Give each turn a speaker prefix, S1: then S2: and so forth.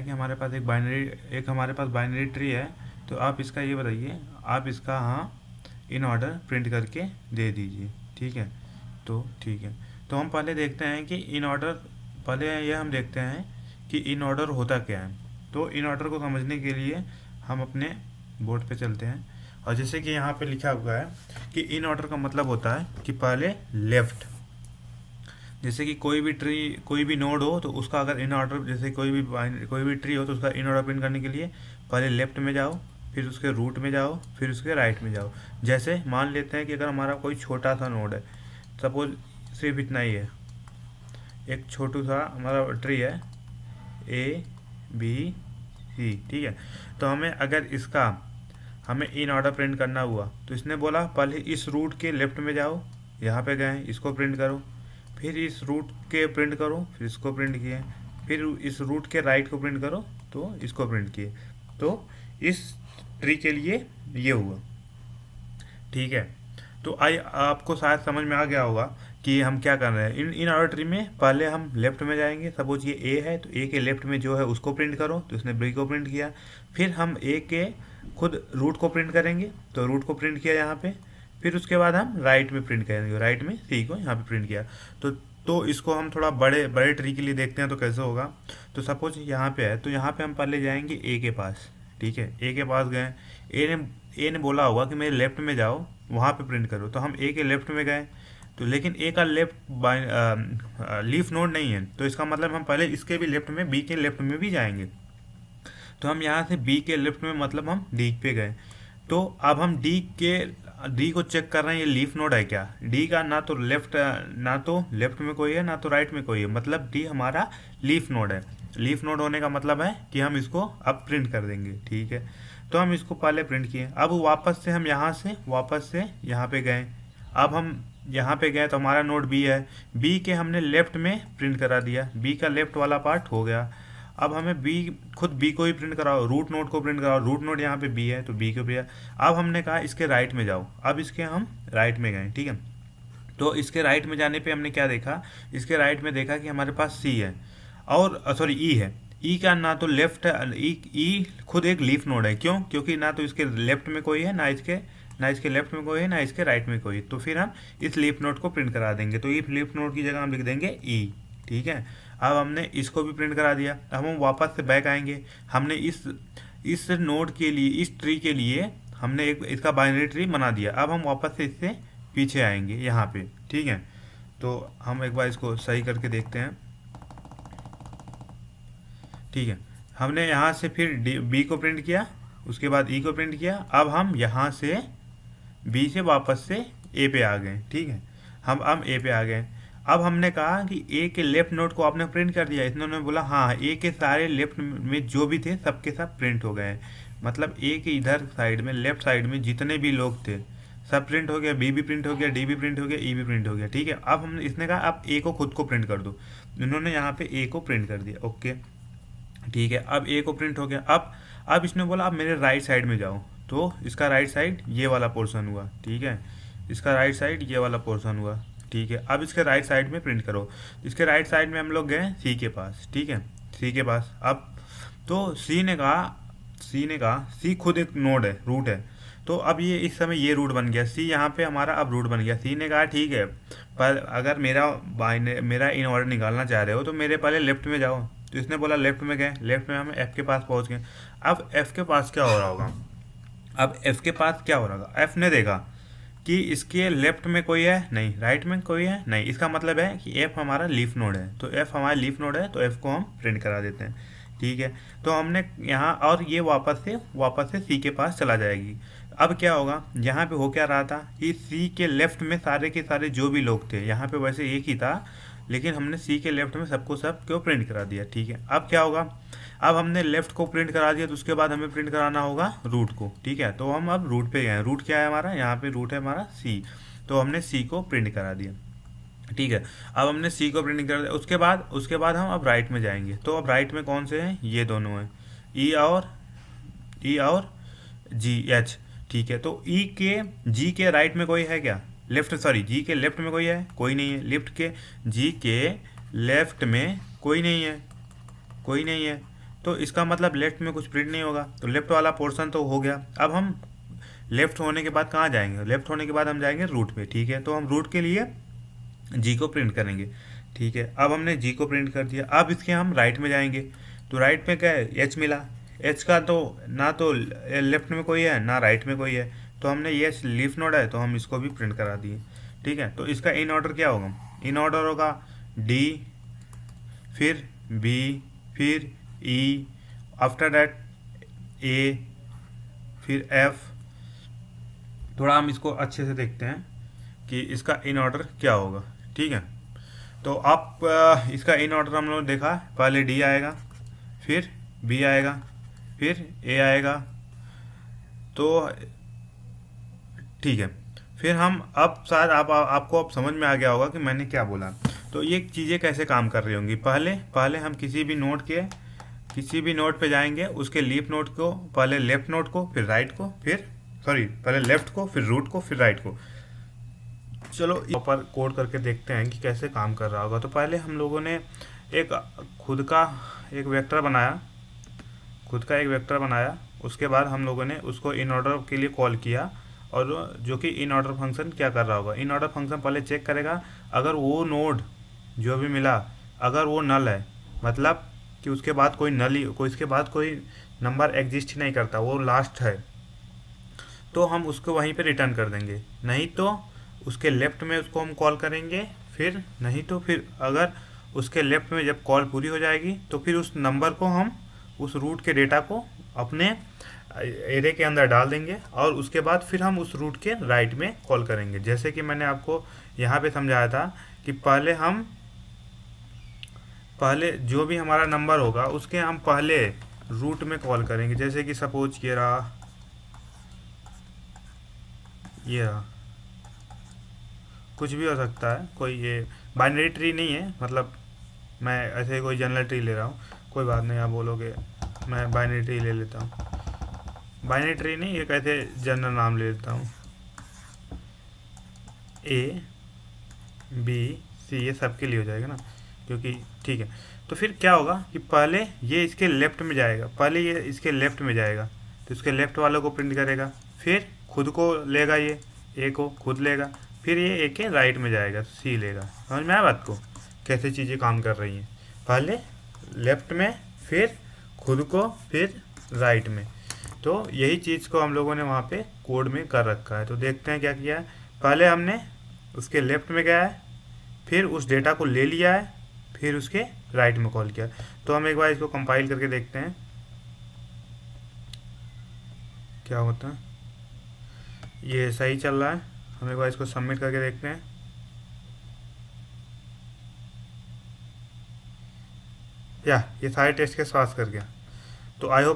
S1: कि हमारे पास हमारे पास बाइनरी ट्री है। तो आप इसका ये बताइए, आप इसका हाँ इन ऑर्डर प्रिंट करके दे दीजिए। ठीक है, तो ठीक है। तो हम पहले देखते हैं कि इन ऑर्डर, पहले ये हम देखते हैं कि इन ऑर्डर होता क्या है। तो इन ऑर्डर को समझने के लिए हम अपने बोर्ड पे चलते हैं, और जैसे कि यहाँ पे लिखा हुआ है कि इन ऑर्डर का मतलब होता है कि पहले लेफ्ट, जैसे कि कोई भी नोड हो तो उसका अगर इन ऑर्डर, जैसे कोई भी ट्री हो तो उसका इन ऑर्डर प्रिंट करने के लिए पहले लेफ्ट में जाओ, फिर उसके रूट में जाओ, फिर उसके राइट में जाओ। जैसे मान लेते हैं कि अगर हमारा कोई छोटा सा नोड है, सपोज सिर्फ इतना ही है, एक छोटू सा हमारा ट्री है ए बी सी, ठीक है। तो हमें इन ऑर्डर प्रिंट करना हुआ तो इसने बोला पहले इस रूट के लेफ्ट में जाओ, यहाँ पे गए, इसको प्रिंट करो, फिर इस रूट के प्रिंट करो, फिर इसको प्रिंट किए, फिर इस रूट के राइट को प्रिंट करो तो इसको प्रिंट किए। तो इस ट्री के लिए ये हुआ, ठीक है। तो आपको शायद समझ में आ गया होगा कि हम क्या कर रहे हैं। इन इन ऑर्डर ट्री में पहले हम लेफ्ट में जाएंगे, सपोज ये ए है तो ए के लेफ्ट में जो है उसको प्रिंट करो, तो इसने बी को प्रिंट किया। फिर हम ए के खुद रूट को प्रिंट करेंगे, तो रूट को प्रिंट किया यहाँ पे। फिर उसके बाद हम राइट में प्रिंट करेंगे, राइट में सी को यहाँ पे प्रिंट किया। तो इसको हम थोड़ा बड़े बड़े ट्री के लिए देखते हैं तो कैसे होगा। तो सपोज यहाँ पे है, तो यहाँ पे हम पहले जाएंगे ए के पास, ठीक है। ए के पास गए, ए ने बोला होगा कि मेरे लेफ्ट में जाओ, वहाँ पे प्रिंट करो, तो हम ए के लेफ्ट में गए। तो लेकिन ए का लीफ नोड नहीं है, तो इसका मतलब हम पहले इसके भी लेफ्ट में, बी के लेफ्ट में भी जाएंगे। तो हम यहाँ से बी के लेफ्ट में मतलब हम डी पे गए। तो अब हम डी को चेक कर रहे हैं ये लीफ नोड है क्या। डी का ना तो लेफ्ट में कोई है ना तो राइट में कोई है, मतलब डी हमारा लीफ नोड है। लीफ नोड होने का मतलब है कि हम इसको अब प्रिंट कर देंगे, ठीक है। तो हम इसको पहले प्रिंट किए, अब वापस से यहाँ पे गए। अब हम यहाँ पे गए तो हमारा नोड बी है, बी के हमने लेफ्ट में प्रिंट करा दिया, बी का लेफ्ट वाला पार्ट हो गया। अब हमें खुद बी को ही प्रिंट कराओ, रूट नोड को प्रिंट कराओ, रूट नोड यहाँ पे बी है तो बी को भी है। अब हमने कहा इसके राइट में जाओ, अब इसके हम राइट में गए, ठीक है। तो इसके राइट में जाने पे हमने क्या देखा, इसके राइट में देखा कि हमारे पास सी है और सॉरी ई है। ई का ना तो लेफ्ट, ई खुद एक लीफ नोड है, क्यों, क्योंकि ना तो इसके लेफ्ट में कोई है, ना इसके लेफ्ट में कोई है, ना इसके राइट में कोई है। तो फिर हम इस लीफ नोड को प्रिंट करा देंगे, तो ये लीफ नोड की जगह हम लिख देंगे ई, ठीक है। अब हमने इसको भी प्रिंट करा दिया। अब हम वापस से बैक आएंगे, हमने इस नोड के लिए, इस ट्री के लिए हमने एक इसका बाइनरी ट्री बना दिया। अब हम वापस से इससे पीछे आएंगे यहाँ पे, ठीक है। तो हम एक बार इसको सही करके देखते हैं, ठीक है। हमने यहाँ से फिर बी को प्रिंट किया, उसके बाद ई को प्रिंट किया। अब हम यहाँ से बी से वापस से ए पे आ गए, ठीक है। हम ए पे आ गए। अब हमने कहा कि ए के लेफ्ट नोड को आपने प्रिंट कर दिया, इन्होंने बोला हाँ, ए के सारे लेफ्ट में जो भी थे सबके सब प्रिंट हो गए। मतलब ए के इधर साइड में, लेफ्ट साइड में जितने भी लोग थे सब प्रिंट हो गया, बी भी प्रिंट हो गया, डी भी प्रिंट हो गया, ई भी प्रिंट हो गया, ठीक है। अब हमने इसने कहा अब ए को खुद को प्रिंट कर दो, इन्होंने यहाँ पे ए को प्रिंट कर दिया, ओके, ठीक है। अब ए को प्रिंट हो गया। अब इसने बोला अब मेरे राइट साइड में जाओ, तो इसका राइट साइड ये वाला पोर्शन हुआ, ठीक है। इसका राइट साइड ये वाला पोर्शन हुआ, ठीक है। अब इसके राइट साइड में प्रिंट करो। इसके राइट साइड में हम लोग गए सी के पास, ठीक है, सी के पास। अब तो सी ने कहा सी खुद एक नोड है, रूट है। तो अब ये इस समय ये रूट बन गया, सी यहाँ पे हमारा अब रूट बन गया। सी ने कहा ठीक है, पर अगर मेरा इन ऑर्डर निकालना चाह रहे हो तो मेरे पहले लेफ्ट में जाओ। तो इसने बोला लेफ्ट में गए, लेफ्ट में हम एफ के पास पहुँच गए। अब एफ के पास क्या हो रहा होगा, एफ ने देखा कि इसके लेफ्ट में कोई है नहीं, राइट में कोई है नहीं, इसका मतलब है कि एफ हमारा लीफ नोड है। तो एफ हमारा लीफ नोड है, तो एफ को हम प्रिंट करा देते हैं, ठीक है। तो हमने यहाँ, और ये वापस से सी के पास चला जाएगी। अब क्या होगा, यहाँ पे हो क्या रहा था कि सी के लेफ्ट में सारे के सारे जो भी लोग थे, यहाँ पे वैसे एक ही था लेकिन हमने सी के लेफ्ट में सब को प्रिंट करा दिया, ठीक है। अब क्या होगा, अब हमने लेफ्ट को प्रिंट करा दिया तो उसके बाद हमें प्रिंट कराना होगा रूट को, ठीक है। तो हम अब रूट पे गए, रूट क्या है हमारा, यहाँ पे रूट है हमारा सी, तो हमने सी को प्रिंट करा दिया, ठीक है। अब हमने सी को प्रिंट कर दिया। उसके बाद हम अब राइट में जाएंगे। तो अब राइट में कौन से हैं, ये दोनों हैं, ई और जी एच, ठीक है। तो जी के राइट में कोई है क्या, जी के लेफ्ट में कोई है, कोई नहीं है। जी के लेफ्ट में कोई नहीं है, तो इसका मतलब लेफ्ट में कुछ प्रिंट नहीं होगा, तो लेफ्ट वाला पोर्शन तो हो गया। अब हम लेफ्ट होने के बाद कहाँ जाएंगे, लेफ्ट होने के बाद हम जाएंगे रूट पे, ठीक है। तो हम रूट के लिए जी को प्रिंट करेंगे, ठीक है। अब हमने जी को प्रिंट कर दिया, अब इसके हम राइट में जाएंगे, तो राइट में क्या है, एच मिला। एच का तो ना तो लेफ्ट में कोई है ना राइट में कोई है, तो हमने ये लीफ नोड है तो हम इसको भी प्रिंट करा दिए, ठीक है। तो इसका इन ऑर्डर क्या होगा, इन ऑर्डर होगा डी, फिर बी, फिर ई, आफ्टर दैट ए, फिर एफ। थोड़ा हम इसको अच्छे से देखते हैं कि इसका इन ऑर्डर क्या होगा, ठीक है। तो आप इसका इन ऑर्डर हम लोग देखा, पहले डी आएगा, फिर बी आएगा, फिर ए आएगा, तो ठीक है। फिर हम अब शायद आपको अब समझ में आ गया होगा कि मैंने क्या बोला। तो ये चीज़ें कैसे काम कर रही होंगी, पहले पहले हम किसी भी नोड पे जाएंगे, उसके लीफ नोड को पहले लेफ्ट नोड को, फिर राइट को, फिर सॉरी पहले लेफ्ट को, फिर रूट को, फिर राइट को। चलो ऊपर कोड करके देखते हैं कि कैसे काम कर रहा होगा। तो पहले हम लोगों ने एक खुद का एक वेक्टर बनाया, उसके बाद हम लोगों ने उसको इन ऑर्डर के लिए कॉल किया, और जो कि इन ऑर्डर फंक्शन क्या कर रहा होगा, इन ऑर्डर फंक्शन पहले चेक करेगा अगर वो नोड जो भी मिला अगर वो नल है, मतलब कि उसके बाद इसके बाद कोई नंबर एग्जिस्ट ही नहीं करता, वो लास्ट है, तो हम उसको वहीं पे रिटर्न कर देंगे। नहीं तो उसके लेफ्ट में उसको हम कॉल करेंगे, फिर नहीं तो फिर अगर उसके लेफ्ट में जब कॉल पूरी हो जाएगी तो फिर उस नंबर को हम उस रूट के डेटा को अपने एरे के अंदर डाल देंगे, और उसके बाद फिर हम उस रूट के राइट में कॉल करेंगे। जैसे कि मैंने आपको यहाँ पे समझाया था कि पहले जो भी हमारा नंबर होगा उसके हम पहले रूट में कॉल करेंगे। जैसे कि सपोज ये रहा, कुछ भी हो सकता है, कोई ये बाइनरी ट्री नहीं है, मतलब मैं ऐसे कोई जनरल ट्री ले रहा हूँ, कोई बात नहीं, आप बोलोगे मैं बाइनरी ट्री ले लेता हूँ, बाइनरी ट्री नहीं, एक ऐसे जनरल नाम ले लेता हूँ, ए बी सी, ये सबके लिए हो जाएगा ना, क्योंकि ठीक है। तो फिर क्या होगा कि पहले ये इसके लेफ्ट में जाएगा, तो इसके लेफ्ट वालों को प्रिंट करेगा, फिर खुद को लेगा, ये ए को खुद लेगा, फिर ये ए के राइट में जाएगा, सी लेगा। समझ में आया बात को, कैसे चीज़ें काम कर रही हैं, पहले लेफ्ट में, फिर खुद को, फिर राइट में। तो यही चीज़ को हम लोगों ने वहाँ पे कोड में कर रखा है। तो देखते हैं क्या किया है, पहले हमने उसके लेफ्ट में गया है, फिर उस डेटा को ले लिया है, फिर उसके राइट में कॉल किया। तो हम एक बार इसको कंपाइल करके देखते हैं क्या होता है। ये सही चल रहा है, हम एक बार इसको सबमिट करके देखते हैं। ये सारे टेस्ट केस पास कर गया। तो आई होप